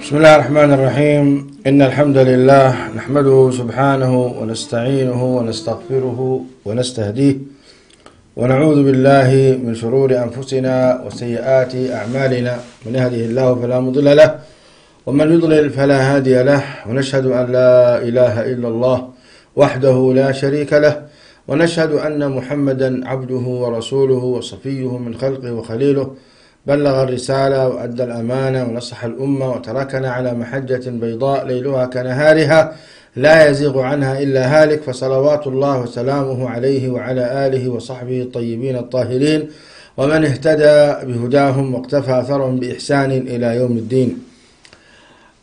بسم الله الرحمن الرحيم. إن الحمد لله نحمده سبحانه ونستعينه ونستغفره ونستهديه ونعوذ بالله من شرور أنفسنا وسيئات أعمالنا. من يهده الله فلا مضل له ومن يضلل فلا هادي له، ونشهد أن لا إله إلا الله وحده لا شريك له، ونشهد أن محمدا عبده ورسوله وصفيه من خلقه وخليله، بلغ الرسالة وأدى الأمانة ونصح الأمة وتركنا على محجة بيضاء ليلها كنهارها لا يزيغ عنها إلا هالك، فصلوات الله وسلامه عليه وعلى آله وصحبه الطيبين الطاهرين ومن اهتدى بهداهم واقتفى أثرهم بإحسان إلى يوم الدين.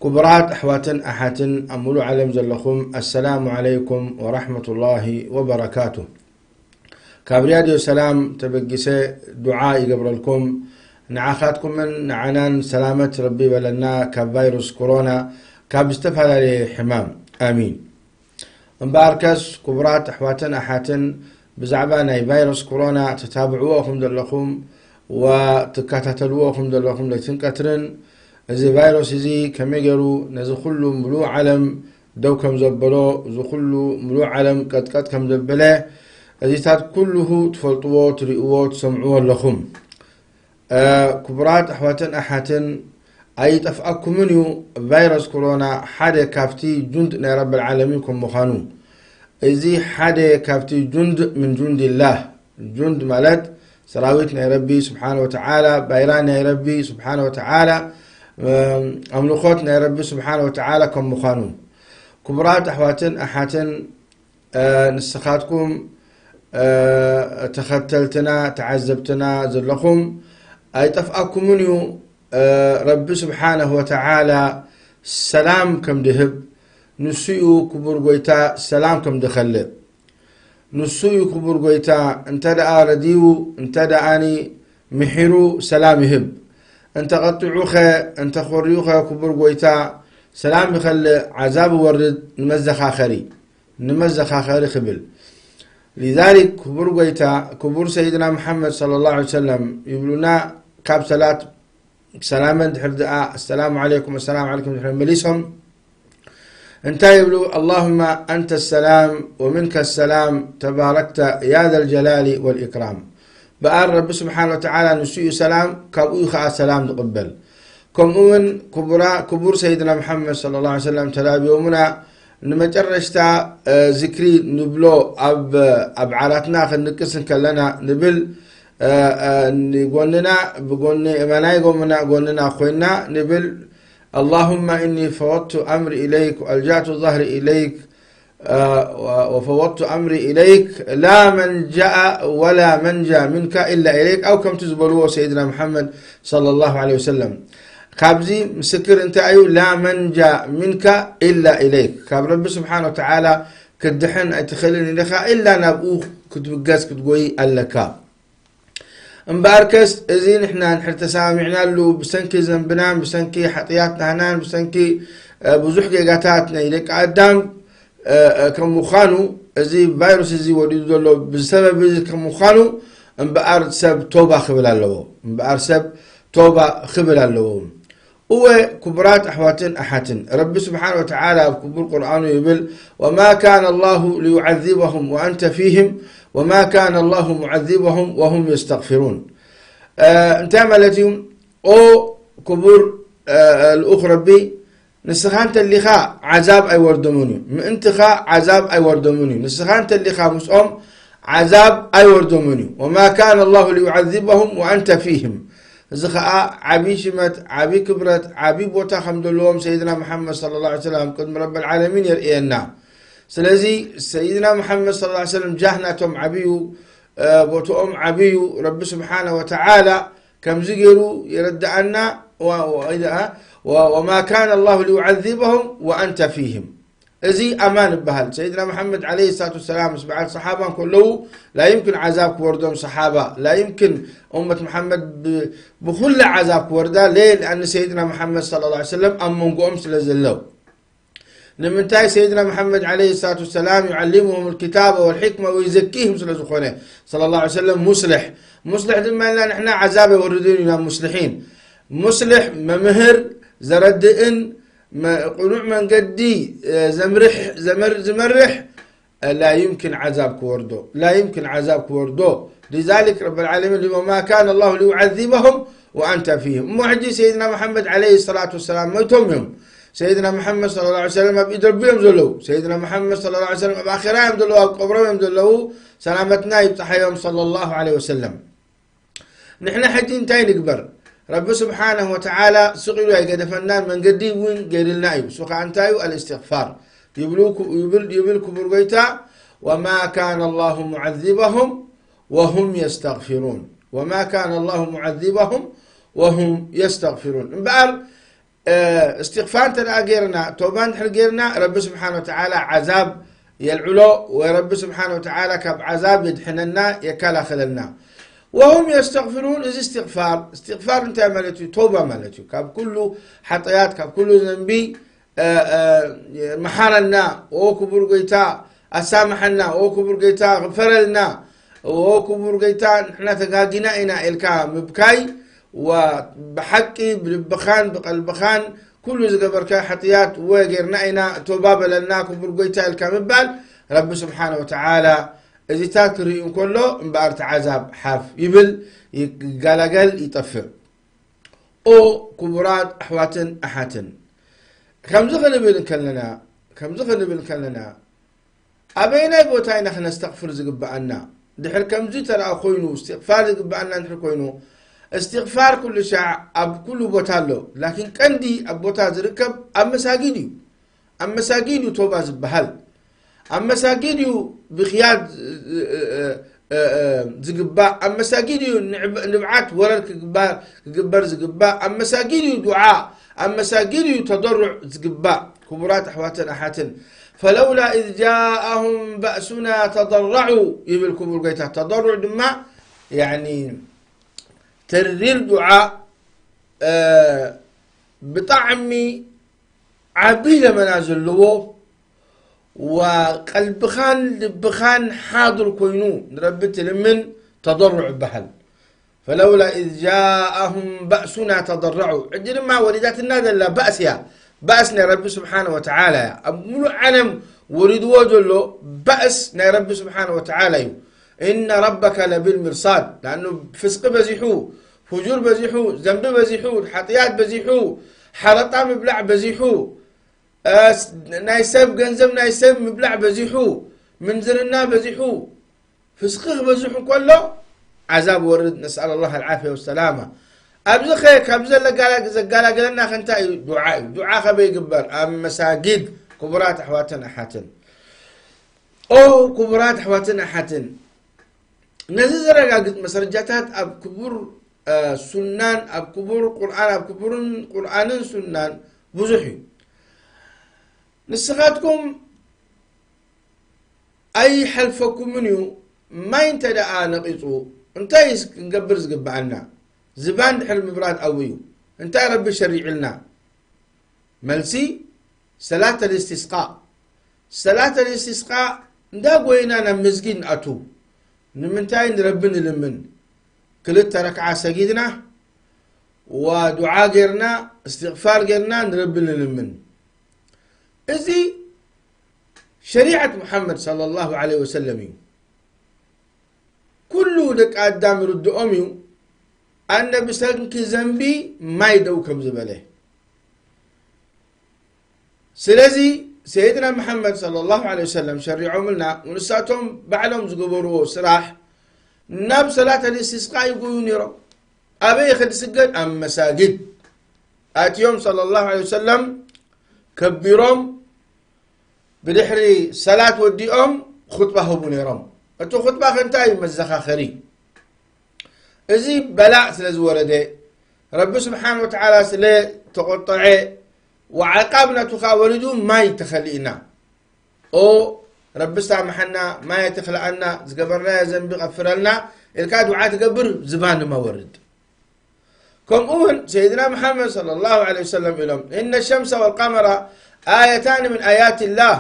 كبرات أحواتن أحاتن أمولو علم زلخم، السلام عليكم ورحمة الله وبركاته. كابريادي وسلام تبقسي دعائي قبل لكم نعاخاتكم من نعنان سلامة ربي بلنا كفيروس كورونا كابستفاد لحمام آمين. مباركس كبرات أحواتن أحاتن بزعبانا فيروس كورونا تتابعوكم دلكم وتكاتتلوكم دلكم لتنكترن إذا فيروس إذا كميجرو نزخلو ملو علم دوكم زبلو زخلو ملو علم قد كم زبله إذا كله تفلطوه تريقوه تسمعوه لكم. كبرات أحواتن أحاتن أي تفأكم منه فيروس كورونا حدا كافتي جند رب العالمين كم مخانو إذا حدا كافتي جند من جند الله، جند مالت سراويتنا ربي سبحانه وتعالى، بايراننا ربي سبحانه وتعالى، أملخوتنا ربي سبحانه وتعالى كم مخانو. كبرات أحواتن أحاتن نسخاتكم تختلتنا تعذبتنا زلكم أي تفأكم منه رب سبحانه وتعالى سلام كم دهب نسيو كبر قويتا سلام كم دخل نسيو كبر قويتا انت دا رديو انت دا اني محيرو سلام يهب انت قطعوخه انت خوريوخه كبر قويتا سلام يخل عذاب ورد نمزخ آخري خبل. لذلك كبر قويتا كبر سيدنا محمد صلى الله عليه وسلم يقولنا كاب صلاة سلاما دحر السلام عليكم والسلام عليكم دحر مليسهم انت يقولوا اللهم أنت السلام ومنك السلام تباركت يا ذا الجلال والإكرام. بقى رب سبحانه وتعالى نسيء سلام كابوخ سلام تقبل كم أمن كبر سيدنا محمد صلى الله عليه وسلم تلابي يومنا نمجرشتا ذكري نبلو أب عراتنا خنكسن كلنا نبل نقولنا بقولنا إماناي قولنا أخوينا نبل اللهم إني فوضت أمري إليك وألجأت ظهري إليك وفوضت أمري إليك لا منجأ ولا منجا منك إلا إليك، أو كم تزبلوه سيدنا محمد صلى الله عليه وسلم. كابزي مسكر انت ايو لا منجا منك الا اليك. كاب رب سبحانه وتعالى كدحن اتخليني لخا الا نابوه كتبقاس كتقوي الا كاب مباركس ازين احنا نحرت سامعنا له بسنكي زنبنا بسنكي حطياتنا هنان بسنكي بزحكي قاتاتنا اليك قدام كم مخانو ازي فيروس ازي وديدو له بسبب ازي كم مخانو مبار سب توبة خبل اللو مبار سب توبة خبل اللو. هو كبرات أحواتن أحاتن رب سبحانه وتعالى كبر القرآن يقول وما كان الله ليعذبهم وأنت فيهم وما كان الله معذبهم وهم يستغفرون. انت عملتهم او كبر الأخرى بي نسخانت اللي خا عذاب أي وردموني انت خا عذاب أي وردموني نسخانت اللي خا مسؤوم عذاب أي وردموني وما كان الله ليعذبهم وأنت فيهم. زخاء عبي شمت عبي كبرت عبي بوتا حمد الله سيدنا محمد صلى الله عليه وسلم قدم رب العالمين يرئينا. سلازي سيدنا محمد صلى الله عليه وسلم جاهنا توم عبيو بوتو عبيو رب سبحانه وتعالى كم زجروا يرد عنا وما كان الله ليعذبهم وأنت فيهم. ازي امان بهال سيدنا محمد عليه الصلاة والسلام بعد صحابة كله لا يمكن عذاب وردهم صحابة، لا يمكن أمة محمد بكل عذاب ورده. ليه؟ لأن سيدنا محمد صلى الله عليه وسلم أمن قوم سلزلوا نمنتاي سيدنا محمد عليه الصلاة والسلام يعلمهم الكتاب والحكمة ويزكيهم سلزخونه صلى الله عليه وسلم مصلح دم لنا نحن عذاب وردين مصلحين مصلح ممهر زردئن قنوع من قدي زمرح لا يمكن عذاب كوردو، لا يمكن عذاب كوردو. لذلك رب العالمين وما كان الله ليعذبهم وأنت فيهم. موحدي سيدنا محمد عليه الصلاة والسلام موتهم، سيدنا محمد صلى الله عليه وسلم يدربهم زلو، سيدنا محمد صلى الله عليه وسلم بآخرهم زلو قبرهم زلو سلامتنا يبتحيهم صلى الله عليه وسلم. نحن حجين تاين نكبر رب سبحانه وتعالى سقيلوا يقد فنان من قدي وين غير النائب سوق عنتايو الاستغفار يبلكوا برغيتا وما كان الله معذبهم وهم يستغفرون، وما كان الله معذبهم وهم يستغفرون. بقى استغفار تلاقيرنا توبان حلقيرنا رب سبحانه وتعالى عذاب يلعلو، ورب سبحانه وتعالى كب عذاب يدحننا يكالا خللنا وهم يستغفرون. إذا استغفار انت مالتي توبة مالتي كاب كله حطيات كاب كله ذنبي محالنا وكبر قيتا أسامحنا وكبر قيتا غفرلنا وكبر قيتا نحن تقاقنا إنا إلكا مبكاي وبحقي بلبخان بقلبخان كل زقبركا حطيات وغيرنا إنا توبة لنا كبر قيتا إلكا مبال رب سبحانه وتعالى إذا تاكري كله مبارت عذاب حاف يبل يقلقل يطفئ أو كبرات أحواتن أحاتن. كم زخن بلكلنا أبينا بوتاينا خنا نستغفر زقبعنا دحر كم زي ترى أخوينو استغفار زقبعنا نحر كوينو استغفار كل شاع أب كل بوتالو، لكن كندي أب بوتاز ركب أم مساجينيو توبة زبهل أما ساقينيو بخياد زقباء، أما ساقينيو نبعات ورك قبر زقباء، أما ساقينيو دعاء، أما ساقينيو تضرع زقباء كبرات أحواتن أحاتن. فلولا إذ جاءهم بأسنا تضرعوا يبلكم القيتها تضرع دماء يعني ترير دعاء بطعمي عبيل منازل لوو وقلبخان لبخان حاضر كوينو نربت لمن تضرع بحل. فلولا إذ جاءهم بأسنا تضرعوا عندنا ما ولدات النادى لا بأسنا رب سبحانه وتعالى أملو علم ولد وجله بأسنا رب سبحانه وتعالى إن ربك لبالمرصاد، لأنه فسق بزيحو فجور بزيحو ذنب بزيحو حطيات بزيحو حرطة مبلع بزيحو نايسب جنزب نايسب مبلع بزيحو منزلنا بزيحو فسقه بزيحو كله عذاب ورد. نسأل الله العافية والسلامة. أبزخيك أبزل قال قالنا خنتا دعاء خبي قبر أم مساجد كبرات أحواتنا حاتن أو كبرات أحواتنا حاتن نزل رجعت مسرجاتات أب كبر سنان أب كبر قرآن أب كبر قرآن سنان بزحي نسخاتكم أي حلفكم منيو ما ينتدى نقيصو انتاي نقبر زقب عنا زبان حلم براد أويو انتاي ربي شريع لنا ملسي صلاة الاستسقاء ندا قوينا نمزقين أتو نمنتاي نربن لمن كلتا ركعة سجيدنا ودعاء غيرنا استغفار غيرنا نربن لمن. إذي شريعة محمد صلى الله عليه وسلم كله لك قدام رد أمي أن بسنك ذنبي ما يدوكم زبله. سلازي سيدنا محمد صلى الله عليه وسلم شريعهم لنا ونساتهم بعلهم زقبروا سراح ناب صلاة الاستسقاء يقولون يرى أبي يخد سجد أم مساجد آتيهم صلى الله عليه وسلم كبيرهم بدحري صلاة وديهم خطبة هبون يرم أتو خطبة خنتاي مزخا خري إذي بلاء سلز ورده رب سبحانه وتعالى سلي تقطعي وعقابنا تخاولدو ما يتخلئنا أو رب سامحنا ما يتخلأنا زقبرنا يا زنبي غفرلنا الكاد وعات قبر زبان ما ورد. كم أول سيدنا محمد صلى الله عليه وسلم لهم إن الشمس والقمر آيتان من آيات الله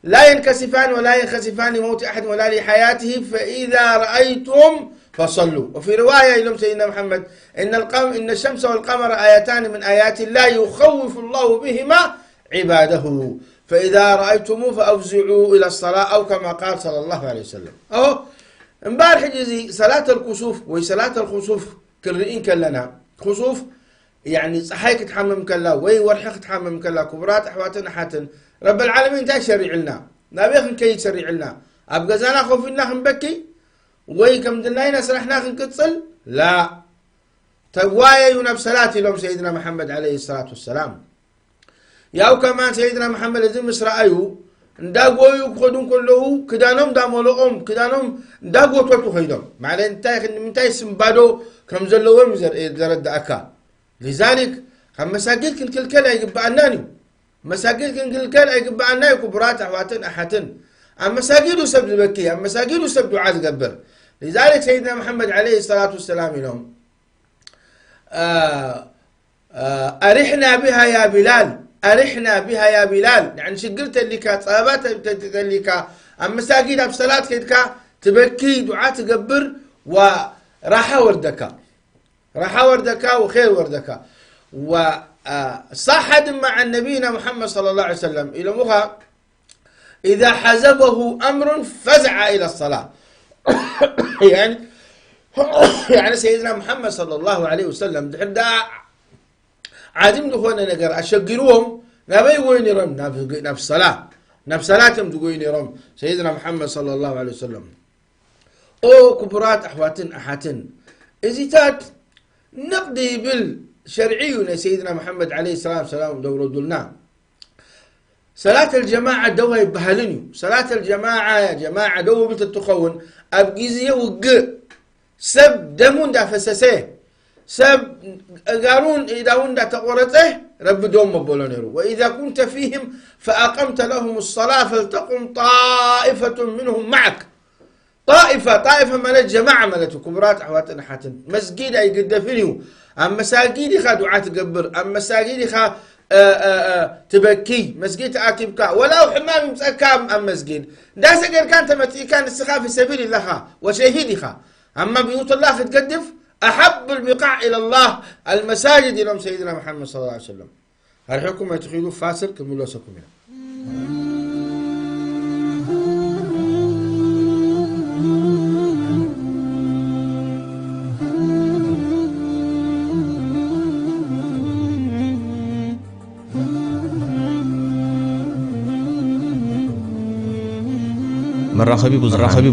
لا ينكسفان ولا ينخسفان لموت أحد ولا لحياته فإذا رأيتم فصلوا. وفي رواية لهم سيدنا محمد إن الشمس والقمر آيتان من آيات الله يخوف الله بهما عباده فإذا رأيتموه فأفزعوا إلى الصلاة أو كما قال صلى الله عليه وسلم. أهو امبارح جزي صلاة الكسوف وصلاة الخسوف كرئين كلنا خسوف يعني صحيك تحمم كلا وي ورحك تحمم كلا كبرات أحواتنا حاتن رب العالمين تا شريع لنا نابيخن كي شريع لنا أبقى زانا خوفنا خنبكي وي كم دناينا سرحنا خنكتصل لا توايا ينب صلاة لهم سيدنا محمد عليه الصلاة والسلام ياو كمان سيدنا محمد زي مصر أيو نداقوا يخدون كله كدانهم دامولهم كدانهم نداقوا توتو خيدهم معلي انتاي سنبادو كم زلوا مزرد أكا لذلك هم مساجد كل كلا يقبع الناني مساجد كل كلا يقبع الناني كبرات أحواتن أحاتن أما مساجد سبد بكي أما مساجد سبد عاد قبر. لذلك سيدنا محمد عليه الصلاة والسلام لهم أرحنا بها يا بلال أرحنا بها يا بلال يعني شقلت اللي كصابات اللي كا أما مساجد بصلاة كيدكا تبكي دعاء تقبر وراحة وردكا وخير وردكا وصاحد مع النبينا محمد صلى الله عليه وسلم إلى مخا إذا حزبه أمر فزع إلى الصلاة يعني سيدنا محمد صلى الله عليه وسلم دحدا عادم دخونا نقر أشقلوهم نبي وين يرم نفس صلاة نفس صلاتهم تقوين يرم سيدنا محمد صلى الله عليه وسلم أو كبرات أحواتن إزيتات نقضي بالشرعي سيدنا محمد عليه الصلاة والسلام دورو دلنا صلاة الجماعة دوها يبهلني صلاة الجماعة يا جماعة دو بتتخون أبقيزي وق سب دمون دا فسسه سب قارون إذا وندا تقورته رب دوم مبولونيرو وإذا كنت فيهم فأقمت لهم الصلاة فلتقم طائفة منهم معك طائفة من الجماعة ملتو كبرات أحواتنا حاتن مسجد أي قد فينيو أما مساجد خا دعاة تقبر أما مساجد خا تبكي مسجد آكبكا ولا حمام مسكام أم مسجد دا سجل كان تمتي كان السخاء في سبيل الله وشهيدها أما بيوت الله تقدف أحب البقاع إلى الله المساجد لهم سيدنا محمد صلى الله عليه وسلم. هرحكم يتخيلوا فاصل كملوا سكم هنا. مراخبي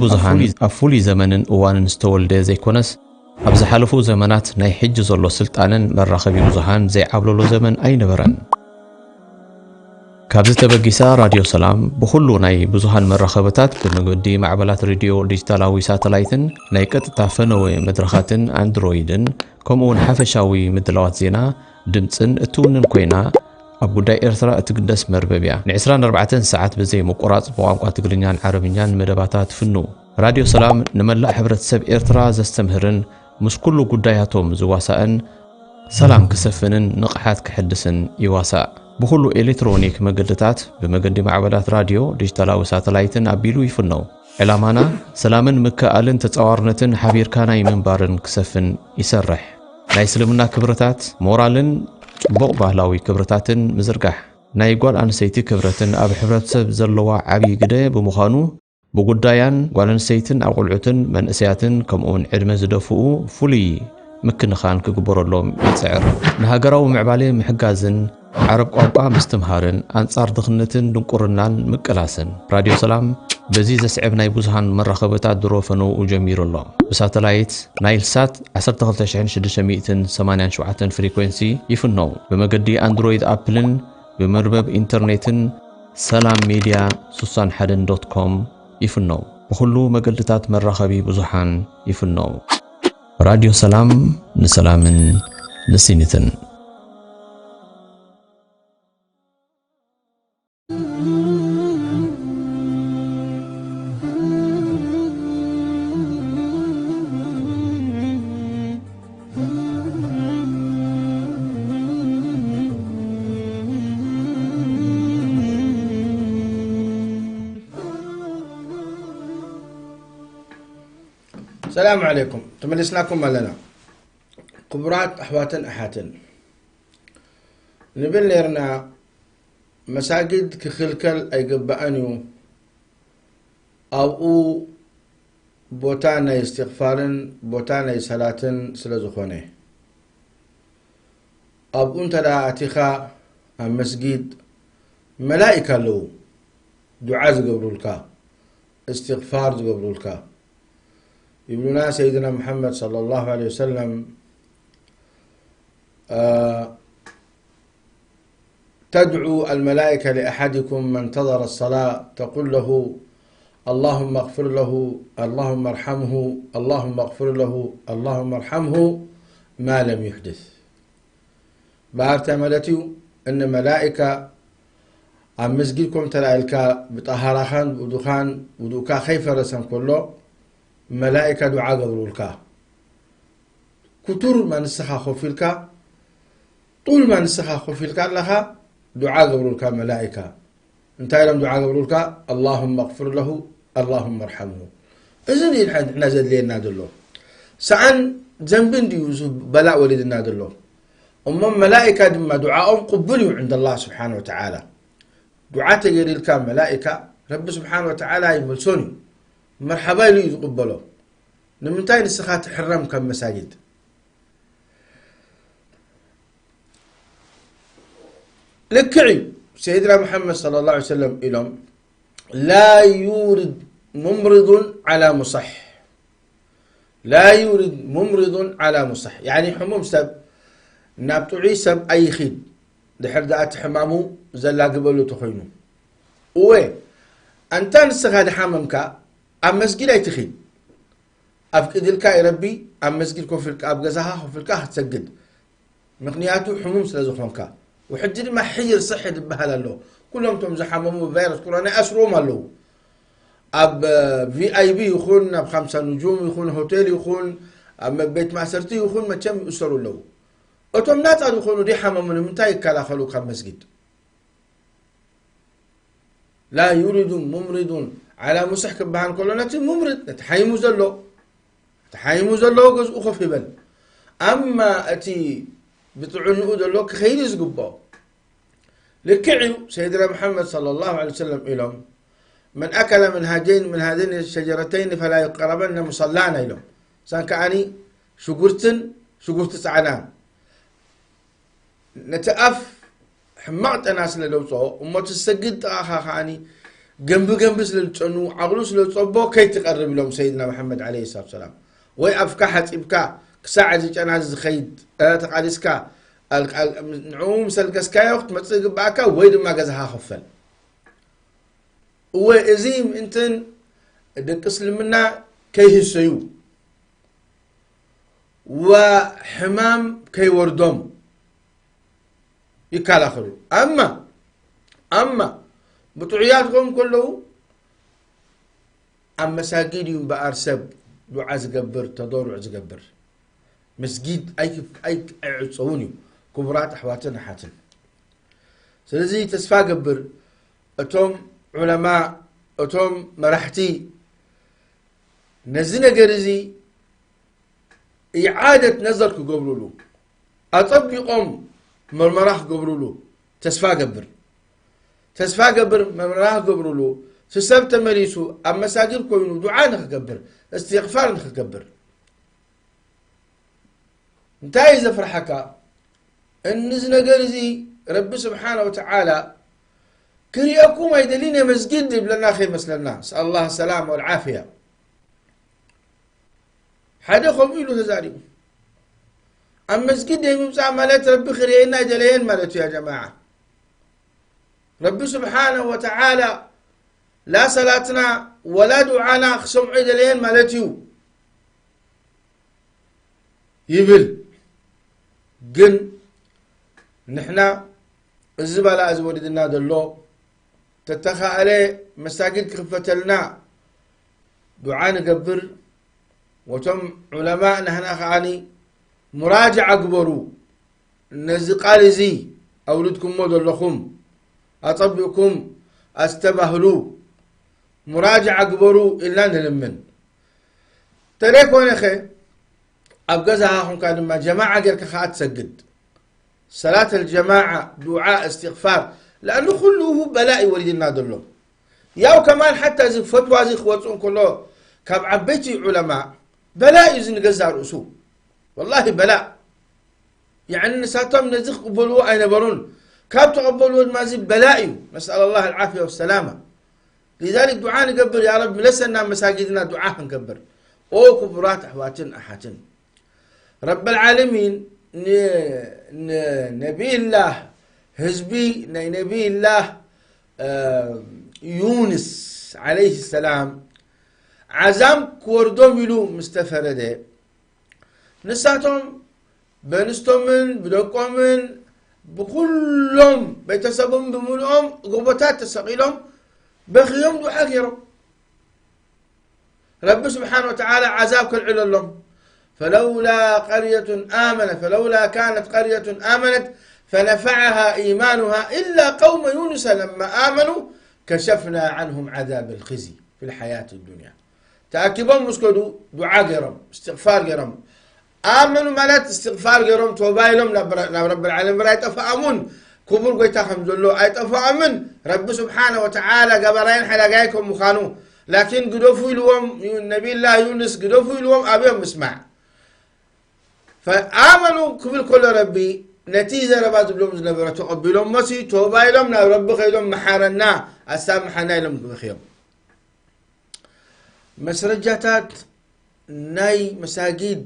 بزحان أفولي زمن وان استولد زي كونس أبز حلفو زمانات ناي حج زلو سلطانن مراخبي بزحان زي عبلولو زمن أي نبرن كابز تبقيسا راديو سلام بخلو ناي بزحان مراخبتات بمقدي معبلات راديو ديجيتالاوي ساتلايتن ناي كتتافنوي مدرخاتن اندرويدن كومون حفشاوي مدلوات زينا دمتن اتونن كوينا أبو داي إرثرا أتقدس مرببيا نعسران 4 ساعات بزي مقراط بوانقا تقرنيان عربيان مدباتات فنو راديو سلام نملا حبرت سب إرثرا زستمهرن مش كله قداياتهم زواساءن سلام كسفنن نقحات كحدسن يواساء بخلو إلكترونيك مقدتات بمقدي معبلات راديو ديجيتالاو ساتلايتن أبيلو يفنو علامانا سلامن مكالن تتعوارنتن حبير كاناي منبارن كسفن يسرح ناي سلمنا كبرتات مورالن بق ባህላዊ ክብረታትን ምዝርጋሕ ናይ ጓል አንሰይቲ ክብረትን ኣብ ሕብረተሰብ ዘለዋ ዓብይ ግደ ብምዃኑ ብጉዳያን ጓል አንሰይትን ኣብ ቁልዑትን መንእሰያትን ከምኡን ዕድመ ዝደፍኡ ፍሉይ ምክንኻን ክግበረሎም ይጽዕር ንሃገራዊ ምዕባለ ምሕጋዝን ዓረብ ቋንቋ ምስትምሃርን አንጻር ድኽነትን ድንቁርናን ምቅላስን ራድዮ ሰላም በዚ ዘስዕብ ናይ ብዙሃን መራኸበታት ድሮፈኑ ጀሚሩ ኣሎ ብሳተላይት ናይልሳት 12687 ፍሪኩዌንሲ ይፍነው በመገዲ አንድሮይድ አፕልን በመርበብ ኢንተርኔትን ሰላም ሚዲያ 61.com ይፍነው በሁሉ መገልታት መራኸቢ ብዙሃን ይፍነው ራዲዮ ሰላም ንሰላምን ንሲኒትን السلام عليكم. تملسناكم لنا كبرات أحواتن أحاتن نبل ليرنا مساجد كخلكل أي قبأنيو أو بوتانا استغفارن بوتانا صلاتن سلازخونه أب أنت لا أتخا المسجد ملائكة له دعاء قبل الكا استغفار قبل الكا يقولنا سيدنا محمد صلى الله عليه وسلم تدعو الملائكة لأحدكم من انتظر الصلاة تقول له اللهم اغفر له اللهم ارحمه اللهم اغفر له اللهم ارحمه ما لم يحدث. بارتا ملتيو ان ملائكة عم مسجدكم تلائلكا بطهارخان ودخان ودوكا خيفة رسم كله ملائكة دعاء قبلولكا كتر ما نسخا خوفيلكا طول ما نسخا خوفيلكا لها دعاء قبلولكا ملائكة انتهي لهم دعاء قبلولكا اللهم اغفر له اللهم ارحمه. إذن يلحد احنا زد ليه نادلو سعن زنبين ديوزو بلاء وليد نادلو أمم ملائكة دم دعاءهم قبلوا عند الله سبحانه وتعالى. دعاء تغير الكام ملائكة رب سبحانه وتعالى يملسوني مرحبا لي يتقبلوا نمنتين السخات حرم كم مساجد. لكعي سيدنا محمد صلى الله عليه وسلم إلهم لا يورد ممرض على مصح لا يورد ممرض على مصح يعني حموم سب نابتوعي سب أي خيد دحر دقات حمامو زلا قبلو تخينو وي أنتان السخاد حمامك أم مسجد أي تخيد أفقد الكا ربي أم مسجد كوفلك أبقزها كوفلك هتسجد مقنياتو حموم سلازوخنك وحجري ما حجر صحي دبها له كلهم تمزح حمامو فيروس كورونا أسروم له أب VIP يخون أب 5 نجوم يخون هوتيل يخون أما بيت معسرتي يخون ما كم يسروا له أتمنات أن يخونوا دي حمام من منتهي كلا خلوق المسجد. لا يريد ممرض على مسحك بهان كلنا ممرض تحيمو زلو جز أخف بل أما أتي بتعنقو دلو خير يزقبه لكعيو سيدنا محمد صلى الله عليه وسلم إلهم من أكل من هذين الشجرتين فلا يقربن مصلانا إلهم سان كأني شقرت سعنان نتأف حمعت ناس للوصو وما تسجد خاني جنب سلطنو عقلو سلطبو كي تقرب لهم سيدنا محمد عليه الصلاة والسلام ويأفكا حتبكا كساعة جانا زخيد تقاليسكا نعوم سلقسكا وقت ما تصيق باكا ويد ما قزها خفل وإزيم انتن دك اسلمنا كيه السيو وحمام كي وردوم يكال آخره أما بطعياتكم كله أما مساجد بأرسب دعاء زقبر تضرع زقبر مسجد أي عصوني كبرات أحواتنا حاتن سلزي تسفى قبر أتوم علماء أتوم مرحتي نزنا قرزي إعادة نظرك قبلوا له أطبقهم مرمراح قبرولو تسفى قبر مرمراح قبرولو سسبت مريسو أما ساجر كوينو دعاء نخقبر استغفار نخقبر انتهي إذا فرحكا النزنا قرزي رب سبحانه وتعالى كرياكم يدلين مسجد بلنا خير مثل الناس الله السلام والعافية حدا خبيلو تزاريو أما مسجد يمسع مالت ربي خيرينا جليين مالتو يا جماعة ربي سبحانه وتعالى لا صلاتنا ولا دعانا سمع جليين مالتو يبل جن نحنا الزبالة أزودنا دلو تتخى عليه مساجد كفتلنا دعانا قبر وتم علماء هنا خاني مراجعة قبروا نزقال زي أولدكم مودل لكم أطبقكم أستبهلوا مراجعة قبروا إلا نلمن تريكون أخي أبقزها هم كان ما جماعة غير كخات سجد صلاة الجماعة دعاء استغفار لأنه كله بلاء ولدنا دلهم ياو كمان حتى زي فتوى زي خواتون كله كاب عبيتي علماء بلاء يزن جزار رؤسو والله بلاء يعني نساتهم نزخ قبلوا أين برون كاب تقبلوا ما زي بلاء نسأل الله العافية والسلامة لذلك دعاء نقبر يا رب لسنا مساجدنا دعاء نقبر أو كبرات أحواتن أحاتن رب العالمين نبي الله حزبي نبي الله يونس عليه السلام عزام كوردوم يلو مستفردة نساتهم بنستومن بدوكومن بكلهم بيتسبهم بملؤهم قبطات تسقيلهم بخيهم دعاء يرب رب سبحانه وتعالى عذاب كل عللهم فلولا كانت قرية آمنت فنفعها إيمانها إلا قوم يونس لما آمنوا كشفنا عنهم عذاب الخزي في الحياة الدنيا تأكبهم مسكدوا دعاء جرم استغفار جرم آمنوا مالت استغفار جرم توبايلهم رب العالمين رايت أفأمون كبر قيتا حمد الله آيت أفأمن رب سبحانه وتعالى قبرين حلقائكم مخانو لكن قدوفوا لهم نبي الله يونس قدوفوا لهم أبيهم مسمع فآمنوا كل ربي نتيجة ربات بلوم زنبرة تقبلهم مسي توبا لهم رب خيلهم محارنا أسامحنا لهم بخيهم مسرجاتات ناي مساجد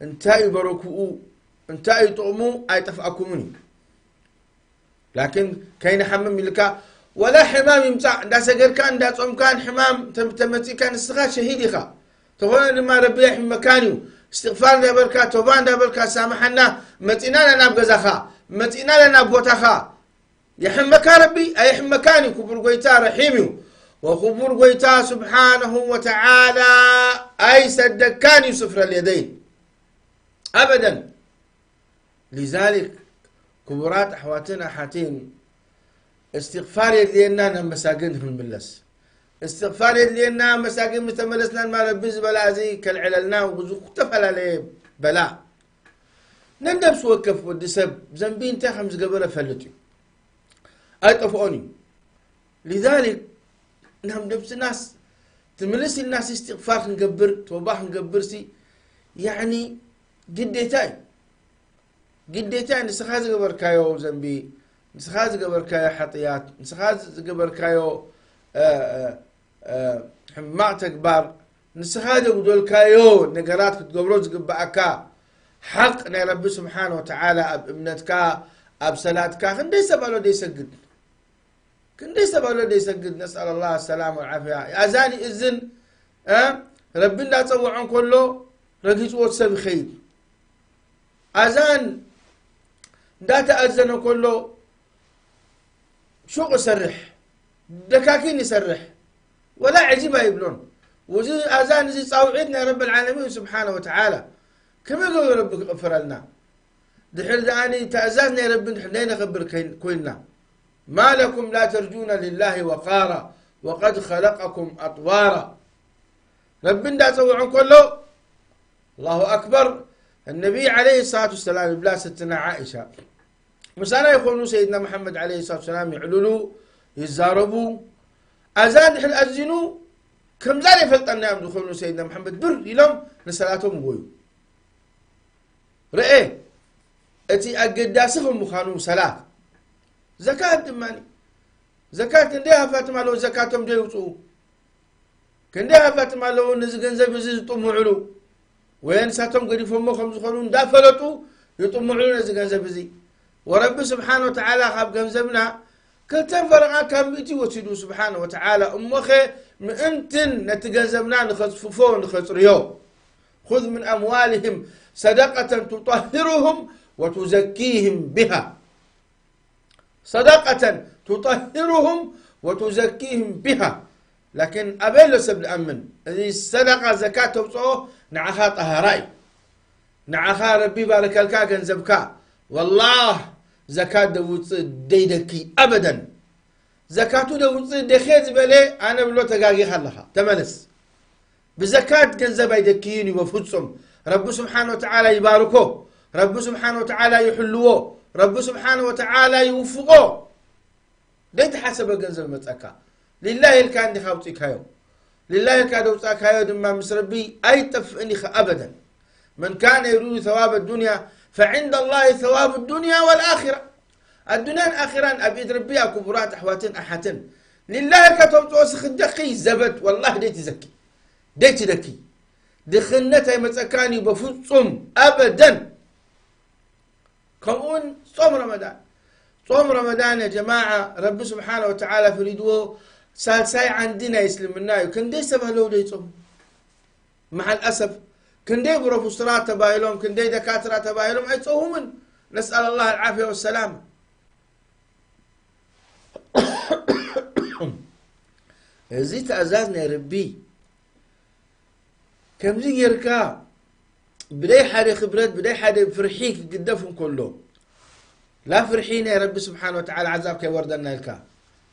انتاي بركوء انتاي طعمو اي تفأكمني لكن كاين حمام لك ولا حمام يمسع دا سجر كان دا صوم كان حمام تمتي كان استغاث شهيدي خا تقول لما ربي يحمي مكاني استغفار دا بركة توبان دا بركة سامحنا متينا لنا بغزخا متينا لنا بوتخا يحمك ربي أي يحمكاني كبر قويتا رحيمي وكبر قويتا سبحانه وتعالى أي صدقاني سفر اليدين أبدا لذلك كبرات أحواتنا حاتين استغفار يدلينا مساجنهم باللس استغفار يدلينا مساجين متملسنا ما ربز بلا زي كالعللنا وبزوق تفل عليه بلا ندبس وكف ودسب زنبين تخمس قبل فلتي أي طفوني لذلك نحن نفس الناس تملس الناس استغفار نقبر توباح نقبر سي يعني قديتاي نسخاز قبر كايو زنبي نسخاز قبر كايو حطيات نسخاز قبر كايو حماعة كبار نسخاز قدول كايو نقرات كتقبروز قبعكا حق نا رب سبحانه وتعالى أب ابنتك أب صلاتك كندي سبالو دي سجد نسأل الله السلام والعافية أزاني إذن ربنا تصوعون كله رقيت واتساب خير أذان داتا أذن كله شوق يسرح دكاكين يسرح ولا عجيبة يبلون وزي أذان زي صاوعدنا رب العالمين سبحانه وتعالى كما يقول ربك اغفر لنا دحر داني تأذاننا يا رب حنين خبر كوينا ما لكم لا ترجون لله وقارا وقد خلقكم أطوارا ربنا تصوعون كله الله أكبر النبي عليه الصلاة والسلام بلا ستنا عائشة مسانا يقولون سيدنا محمد عليه الصلاة والسلام يعللوا يزاربوا أذان حل أزنوا كم لا يفلتنا يقولون سيدنا محمد بر يلوم نسلاتهم بويو رأي أتي أقداسهم مخانون صلاة زكاة دماني زكاة كنديها فاتما لو زكاتهم جيوتو كنديها فاتما لو نزقن زبزيز طمعلو وين ساتهم قد يفهموا خمس خلون دافلتوا يطمعون زقن زبزي ورب سبحانه وتعالى خاب جنزبنا كل تنفرقا كان بيتي وتدو سبحانه وتعالى أمخي مئنتن نتجنزبنا نخصفوه نخصريو خذ من أموالهم صدقة تطهرهم وتزكيهم بها صدقة تطهرهم وتزكيهم بها لكن أبين لسب الأمن هذه الصدقة زكاة تبصوه نعخا طهراي نعخا ربي بارك الكا كنزبكا والله زكاة دوت ديدكي أبدا زكاة دوت دخيز بلي أنا بلو تقاقي خلها تملس بزكاة جنزب يدكيني وفتصم رب سبحانه وتعالى يباركه رب سبحانه وتعالى يحلوه رب سبحانه وتعالى يوفقه ديت حسب جنزب متأكا لله الكان دي خاوتك هايو لله الكان دوتك هايو دم مسربي أي تفئني أبدا من كان يريد ثواب الدنيا فعند الله ثواب الدنيا والآخرة الدنيا الآخرة أبيد ربيها كبرات أحواتن أحاتن لله كتب توسخ الدقي زبد والله ديت زكي ديت ذكي دخلنتها متسكاني بفصم أبدا كمون صوم رمضان صوم رمضان يا جماعة رب سبحانه وتعالى فريدوه ساي عندنا يسلم النايو كن دي سبه لو دي صوم مع الأسف كن دي بروفيسورات تبايلهم كن دي دكاترة تبايلهم أي صومن نسأل الله العافية والسلامة زيت أزازنا يا ربي كم زي يركا بداي حدا خبرات بداي حدا فرحيك قدفهم كله لا فرحين يا رب سبحانه وتعالى عذابك يوردنا الكا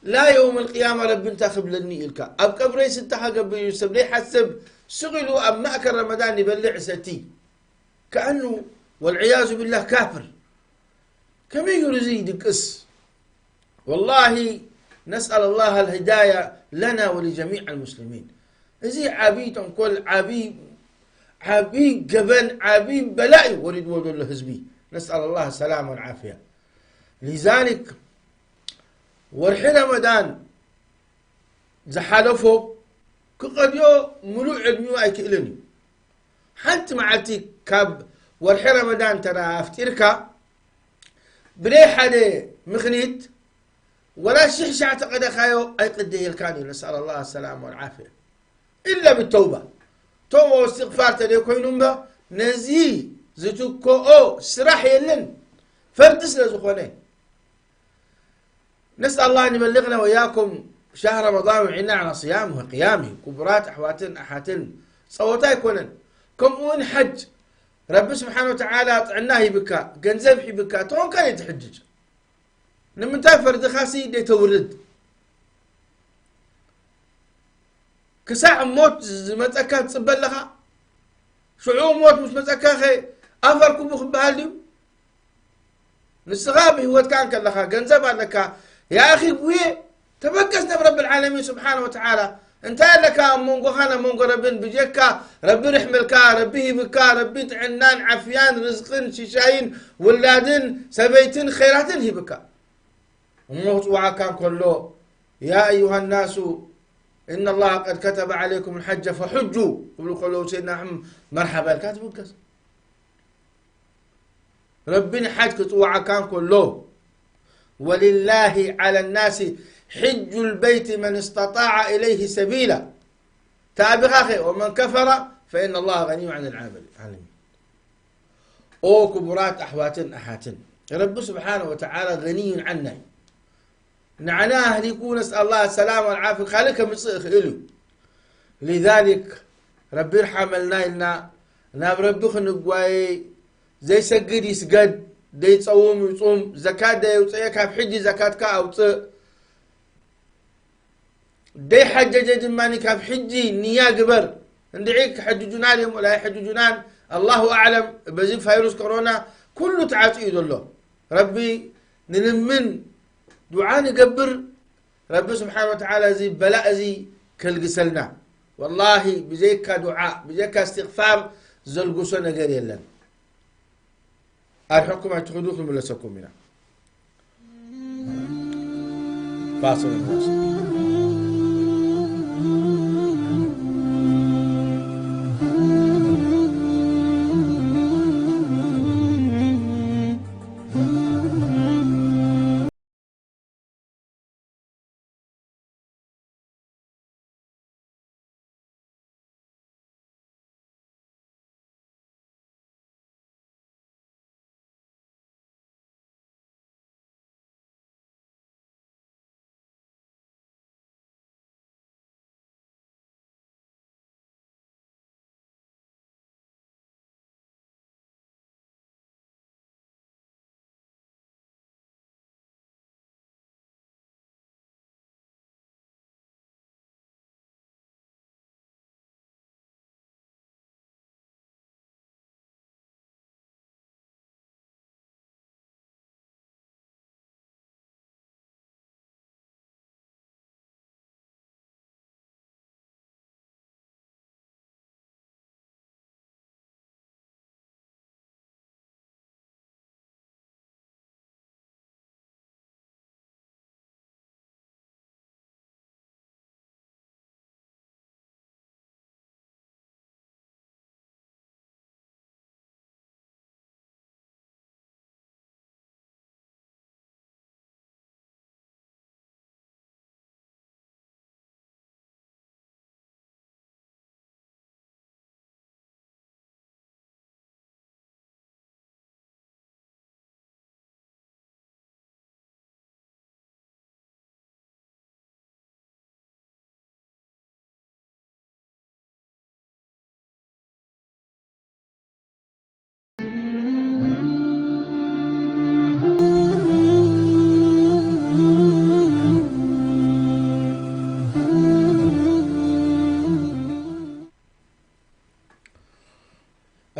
لا يوم القيامة رب انت خبلني الكا أب قبري ستة قبل يوسف لي حسب شغلوا أب مأكل رمضان يبلع ستي كأنه والعياذ بالله كافر كم يرزي دقس والله نسأل الله الهداية لنا ولجميع المسلمين زي عبيتهم كل عبي جبن عبي بلاء ورد ودول الحزبي نسأل الله السلامة والعافية لذلك ورحنا رمضان زحالفو كقد يو ملوء علمي أي كإلني حتى معتي كاب ورحنا رمضان ترى افتركا بلي حدا مخنيت ولا شحش اعتقد خايو أي قد الكاني نسأل الله السلامة والعافية إلا بالتوبة توبة واستغفار تليكوين با نزي زتوكو أو سراح يلن فردس لزخونين نسأل الله أن يبلغنا وإياكم شهر رمضان وعنا على صيامه وقيامه كبرات أحواتن أحاتن صوتاي كونن كم أون حج رب سبحانه وتعالى طعناه بكا جنزبحي بكا تون كان يتحجج نمتى فرد خاسي دي تورد كساع موت متأكا تصبل لها شعور موت مش متأكا خي أفركم بخباليو نسغابي هو كان كلها جنزب لك يا أخي بوي تبكسنا برب العالمين سبحانه وتعالى انت لك مونغو خانا مونغو ربين بجيكا ربي رحملك ربي بكا ربي تعنان عفيان رزقين شيشاين ولادين سبيتين خيراتين هي بكا وموت وعاكان كله يا أيها الناس إن الله قد كتب عليكم الحج فحجوا ويقولوا سيدنا محمد مرحبا الكاتب الكاس ربنا حج كتوعا كان كله ولله على الناس حج البيت من استطاع إليه سبيلا تابع أخي ومن كفر فإن الله غني عن العالمين أو كبرات أحواتن أحاتن رب سبحانه وتعالى غني عنا نعناه ليكون نسأل الله السلامة والعافية خالك مصيخ إلو لذلك ربي يرحمنا لنا ناب ربي خنقواي زي سجد يسجد دي تصوم يصوم زكاة دي يوصي كاب حجي زكاة كا أوصي دي حج جدماني كاب حجي نيا قبر ندعيك حججنا لهم ولا يحججونان الله أعلم بزي فيروس كورونا كله تعاطي الله ربي نلمن دعاء نقبر ربي سبحانه وتعالى زي بلاء زي كالقسلنا والله بزيك دعاء بزيك استغفار زلقسنا قريلا لنا الحكم اعتقدوكم ولا سكم منا فاصل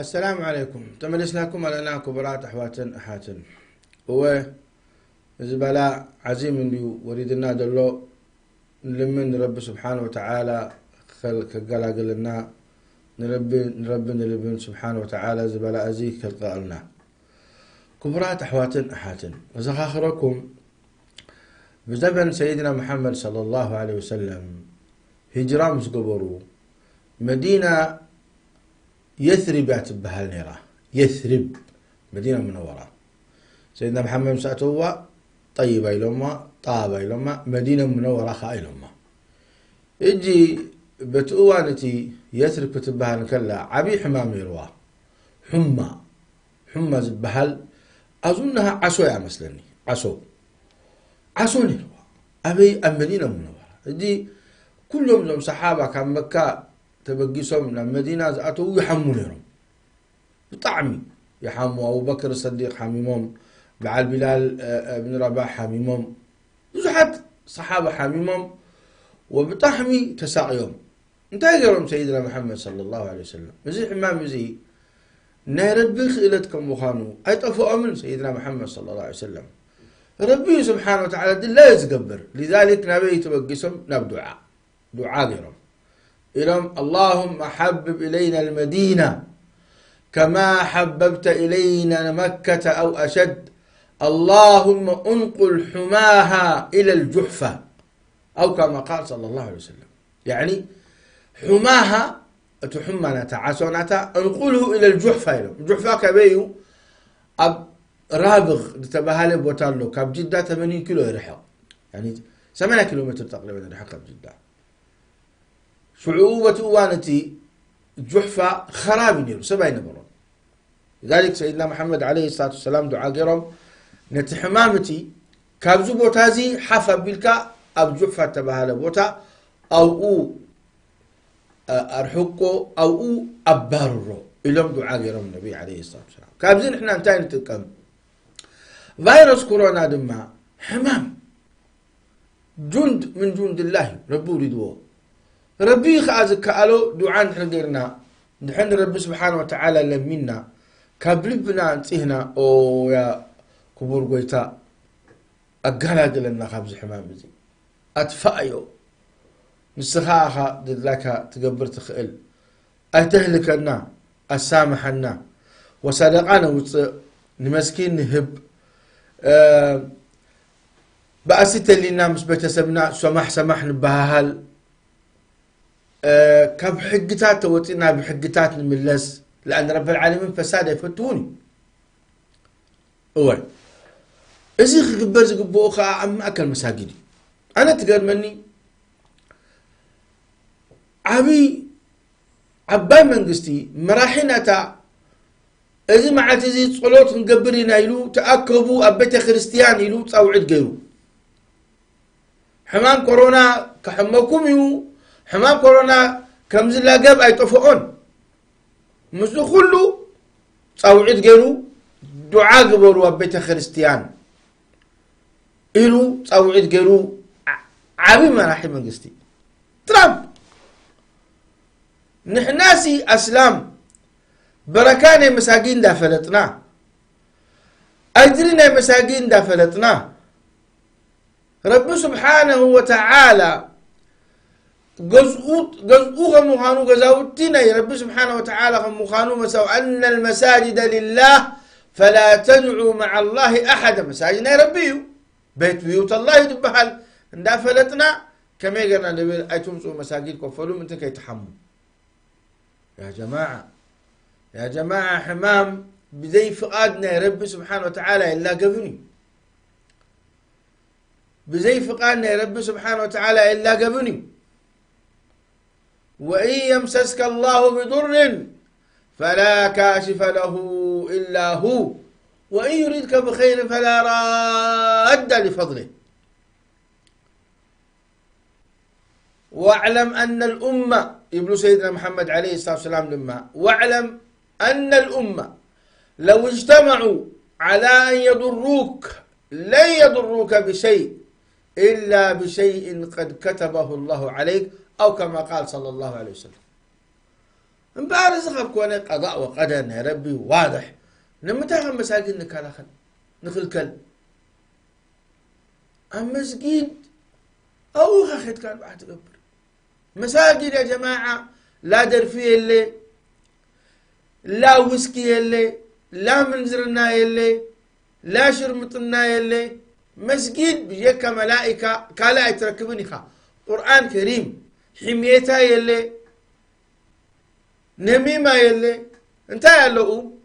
السلام عليكم. تملسناكم على كبرات أحواتن أحاتن هو زبلاء عزيم اللي وريدنا دلو لمن رب سبحانه وتعالى خلق قلنا نربي سبحانه وتعالى زبلاء أزيك خلق لنا كبرات أحواتن أحاتن وزخاخركم بزمن سيدنا محمد صلى الله عليه وسلم هجرة مسقبرو مدينة يثرب يعتبها النيرة يثرب مدينة منورة سيدنا محمد مسأتوا طيبة إلوما طابة إلوما مدينة منورة خائلوما إجي بتقوانتي يثرب كتبها نكلا عبي حمام يروى حمى زبهل أظنها عسو يا مسلني عسو نيروى أبي المدينة منورة إجي كلهم زم صحابة كان مكة تبقيسهم من المدينة زأتوا يحمونهم بطعمي يحموا أبو بكر الصديق حميمهم بعد بلال بن رباح حميمهم وزحت صحابة حميمهم وبطحمي تساقيهم انتهى قرم سيدنا محمد صلى الله عليه وسلم مزيح ما مزي نيرد بخيلتكم وخانو أي طفوا من سيدنا محمد صلى الله عليه وسلم ربي سبحانه وتعالى لا يتقبر لذلك نبي تبقيسهم نب دعاء قرم إلهم اللهم حبب إلينا المدينة كما حببت إلينا مكة أو أشد اللهم انقل حماها إلى الجحفة أو كما قال صلى الله عليه وسلم يعني حماها تحمنا تعاسوناتا انقله إلى الجحفة الجحفة كبيو أب رابغ تبهالي بوتالو كاب جدة 80 كيلو يرحق يعني 8 كيلومتر تقريبا يرحق بجدة صعوبة وانتي جحفة خراب نيرو 70 برون لذلك سيدنا محمد عليه الصلاة والسلام دعاء قرم نتحمامتي كابزو بوتازي حفا بالكا أب جحفة تبهال بوتا أو أرحقو أو أبارو إلهم دعاء قرم النبي عليه الصلاة والسلام كابزين إحنا انتهي نتكلم فيروس كورونا دما حمام جند من جند الله ربو ردوه ربي خازك قالو دعاء نحن غيرنا نحن رب سبحانه وتعالى لمنا كابلبنا انتهنا او يا كبور قويتا اقالاقل لنا خابز حمام بزي اتفايو نسخاها دلاك تقبر تخيل اتهلكنا السامحنا وصدقانا نمسكين نهب بأسيت اللي نامس بتسبنا سمح نبهال كاب حقتات توتينا بحقتات نملس لأن رب العالمين فساد يفتوني أول إذا خبر زقبو أخا أم أكل مساجدي أنا تقول مني عباي منقستي مراحنة إذا ما عتزي صلوت نقبرنا يلو تأكبوا أبيت خريستيان يلو تصوعد قيرو حمام كورونا كحمكم يو حمام كورونا كم زلا قب أي طفؤون مسلو كله تصوعد قيرو دعاء قبروا أبيت خريستيان إلو تصوعد قيرو عبي مراحي منقستي ترامب نحناسي أسلام بركاني مساقين دافلتنا أجرنا مساقين دافلتنا رب سبحانه وتعالى قزقوها مخانو قزاوتنا يا رب سبحانه وتعالى مخانو مساو أن المساجد لله فلا تدعوا مع الله أحد مساجدنا يا ربي بيت بيوت الله دبحل دافلتنا كما يقولنا نبي أيتمسوا مساجد كفلوا من تكي تحموا يا جماعة حمام بزي فقادنا يا رب سبحانه وتعالى إلا قبني بزي فقادنا يا رب سبحانه وتعالى إلا قبني وإن يمسسك الله بضر فلا كاشف له إلا هو وإن يريدك بخير فلا راد لفضله واعلم أن الأمة يبلو سيدنا محمد عليه الصلاة والسلام لما واعلم أن الأمة لو اجتمعوا على أن يضروك لن يضروك بشيء إلا بشيء قد كتبه الله عليك أو كما قال صلى الله عليه وسلم مبارز خب كونه قضاء وقدر يا ربي واضح نمتاخ مساجد نكالاخن نخلكل المسجد أو خد كان بعد تقبر مساجد يا جماعة لا درفي اللي لا ويسكي اللي لا منزرنا اللي لا شرمطنا اللي مسجد بيجيك ملائكة كلا يتركبني خا قرآن كريم حميتها يلي نميمة يلي انت يلو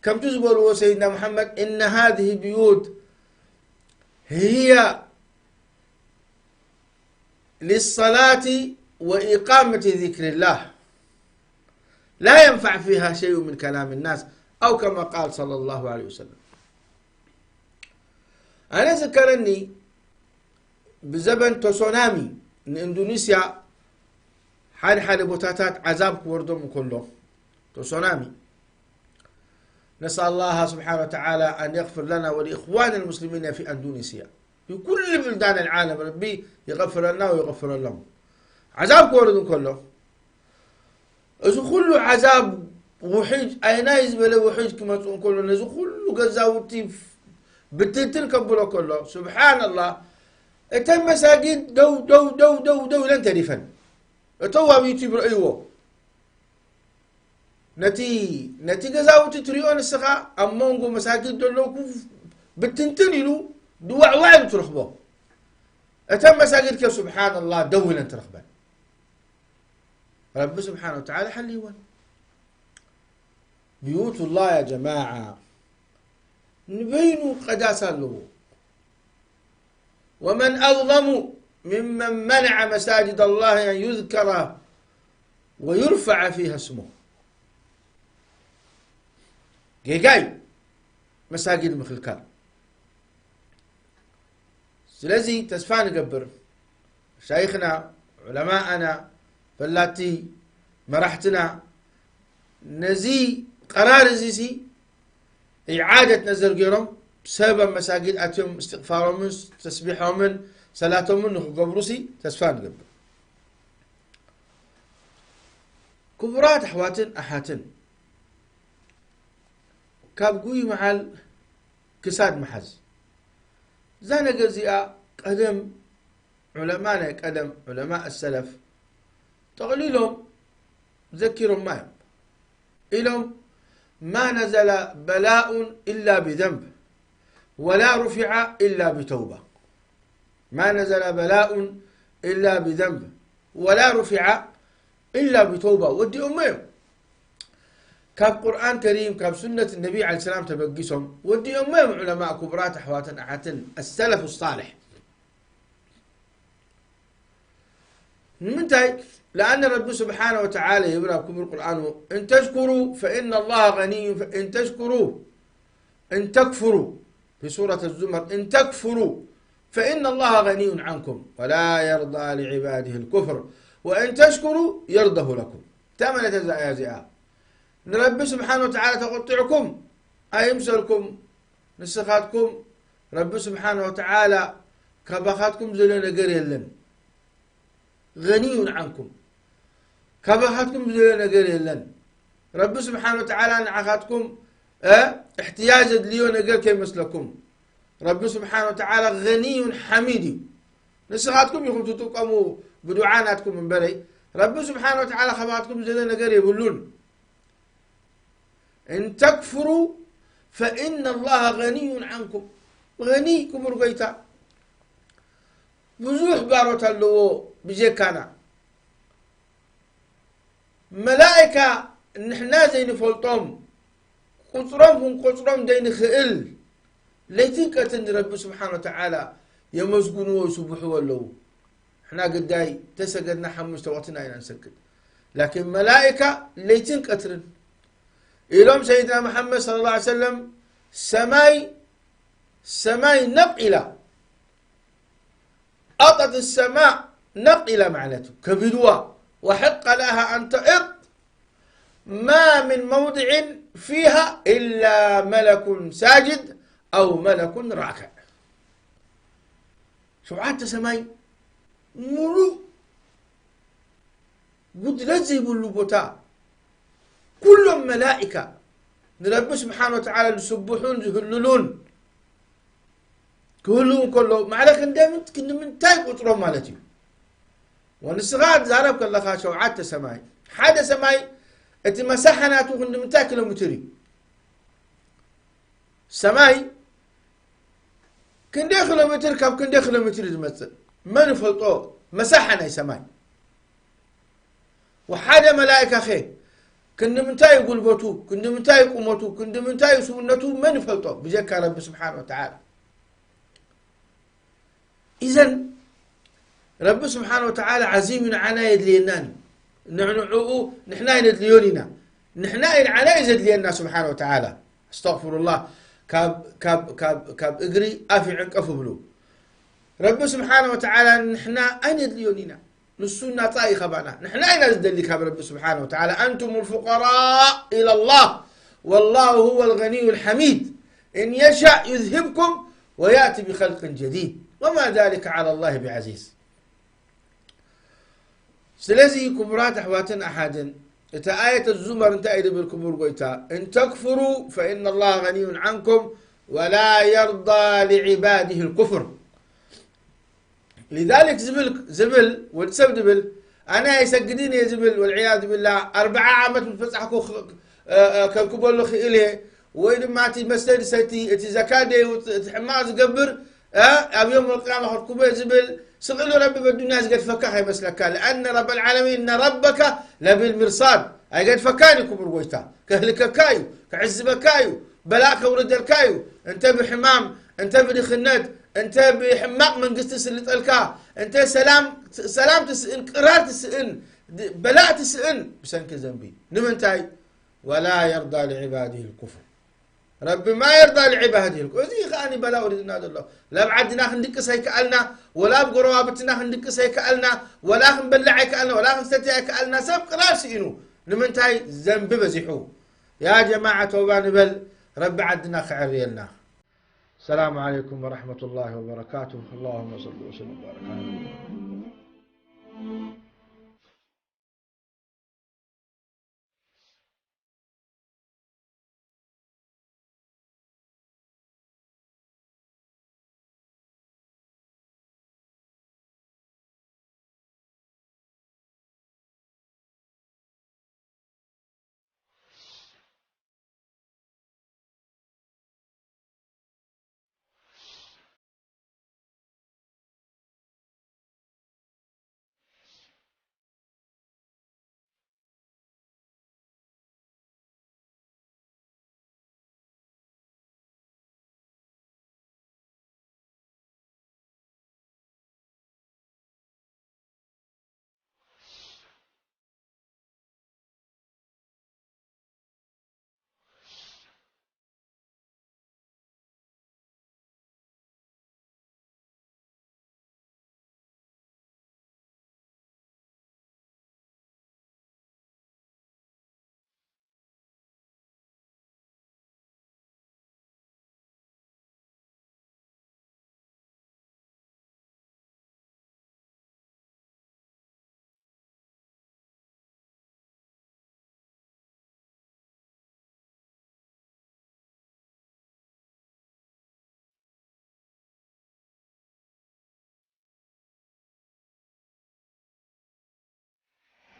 كم تزبروا سيدنا محمد إن هذه بيوت هي للصلاة وإقامة ذكر الله لا ينفع فيها شيء من كلام الناس أو كما قال صلى الله عليه وسلم. أنا ذكرني بزمن تسونامي من إندونيسيا حال بوتاتات عذاب وردهم كلهم تسونامي. نسأل الله سبحانه وتعالى أن يغفر لنا ولإخوان المسلمين في إندونيسيا في كل بلدان العالم ربي يغفر لنا ويغفر لهم. عذاب وردهم كلهم إذا كله عذاب وحيج أينايز بلا وحيج كما تقول كله إذا كله جزاوتي بتنتن كبله كله سبحان الله. تم مساجد دو لن تريفن توها بيوتيوب أيوه نتي جزاوتي تريون السخاء أمونغو مساجد دولو كوف بتنتنيلو دواء وين ترخبه أتم مساجد كيف سبحان الله دو لن ترخبه رب سبحانه وتعالى حليون بيوت الله يا جماعة نبينوا قداسة له. ومن أظلم ممن منع مساجد الله أن يذكر ويرفع فيها اسمه. جاي مساجد مخلكان سلازي تسفان قبر شيخنا علماءنا فلاتي مرحتنا نزي قرار زيسي إعادة نزل قيرهم بسبب مساجد أتيهم استغفارهم تسبيحهم صلاتهم نخو قبرسي تسفان قبر كبرات أحواتن أحاتن كابقوي محل كساد محز زانا قزيئة قدم علماءنا قدم علماء السلف تقليلهم ذكرهم ما إلهم ما نزل بلاء إلا بذنب ولا رفع إلا بتوبة. ما نزل بلاء إلا بذنب ولا رفع إلا بتوبة. ودي أمهم كاب قرآن كريم كاب سنة النبي عليه السلام تبقيسهم ودي أمهم علماء كبرات أحواتن أحاتن السلف الصالح. منتهي لأن رب سبحانه وتعالى يبرأكم القرآن إن تشكروا فإن الله غني إن تشكروا إن تكفروا في سورة الزمر إن تكفروا فإن الله غني عنكم ولا يرضى لعباده الكفر وإن تشكروا يرضه لكم. ثمنة الآيات رب سبحانه وتعالى تقطعكم أي يمسلكم نسخاتكم رب سبحانه وتعالى كبخاتكم زلنا قريلن غني عنكم كبخاتكم زلنا قريلن رب سبحانه وتعالى نعخاتكم احتياج ليون قال كي مثلكم رب سبحانه وتعالى غني حميدي نسخاتكم يخم تتقموا بدعاناتكم من بري رب سبحانه وتعالى خباتكم زلنا قري يقولون إن تكفروا فإن الله غني عنكم غنيكم رقيتا بزوح باروتا اللو بجيكانا ملائكة نحنا زين فلطوم قصرهم دين خئل ليتنكتن رب سبحانه وتعالى يمزقنوا ويسبحوا اللو احنا قداي تسقدنا حمس تواتنا إلى نسكت لكن ملائكة ليتنكترن إلهم سيدنا محمد صلى الله عليه وسلم سماي نقلة أطت السماء نقلة معناته كبدوة وحق لها أن تئط ما من موضع فيها إلا ملك ساجد أو ملك راكع. شو عاد سماي ملو قد لزي بلوبوتا كلهم ملائكة نرب سبحانه وتعالى يسبحون يهللون كلهم معلك اندمت كن من تاي قطرهم مالتي ونسغاد زارب كلها شوعات سماي حدا سماي اتي مساحناتو كن من تاي كيلومتري سماي كن كيلومتر كاب كن كيلومتر يمثل من فلطو مساحنا سماي وحدا ملائكة خير كن من تاي قلبتو كن من تاي قومتو كن من تاي سنتو من فلطو بجك رب سبحانه وتعالى إذن رب سبحانه وتعالى عزيم على يدلينان نحن يدليوننا نحن على يدلينا سبحانه وتعالى استغفر الله كاب اجري افي عنك افبلو رب سبحانه وتعالى نحن اين يدليوننا نسونا طاي خبانا نحن اين ندلك رب سبحانه وتعالى انتم الفقراء الى الله والله هو الغني الحميد ان يشاء يذهبكم وياتي بخلق جديد وما ذلك على الله بعزيز سلازي كبرات أحواتن أحد إتا آية الزمر انت أيضا بالكبر قويتا إن تكفروا فإن الله غني عنكم ولا يرضى لعباده الكفر لذلك زبل والتسبدبل أنا يسجدين يا زبل والعياذ بالله 4 عامات بتفسحكو كالكبر لخي إليه وإذا ما تمستر سيتي زكاة دي وتحماز قبر أبي يوم القيامة حركوبة زبل سغلوا ربي بالدنيا قد فكاها مسلك لأن رب العالمين إن ربك لبالمرصاد أي قد فكاني كبر ويتا كهلك كايو كعزب كايو بلاك ورد الكايو أنت بحمام أنت بخند أنت بحماق من قصة اللي تلكا أنت سلام تسئن قرار تسئن بلاء تسئن بسنك ذنبي نمنتاي ولا يرضى لعباده الكفر رب ما يرضى لعباده زي خاني بلا وريدنا الله لا بعدنا خندك سيكالنا ولا بقروابتنا خندك سيكالنا ولا خنبلعي كالنا ولا خنستي كالنا سبق راس انو نمنتاي ذنب بزحو يا جماعه توبان بل رب عدنا خيرنا السلام عليكم ورحمه الله وبركاته اللهم صل وسلم وبارك على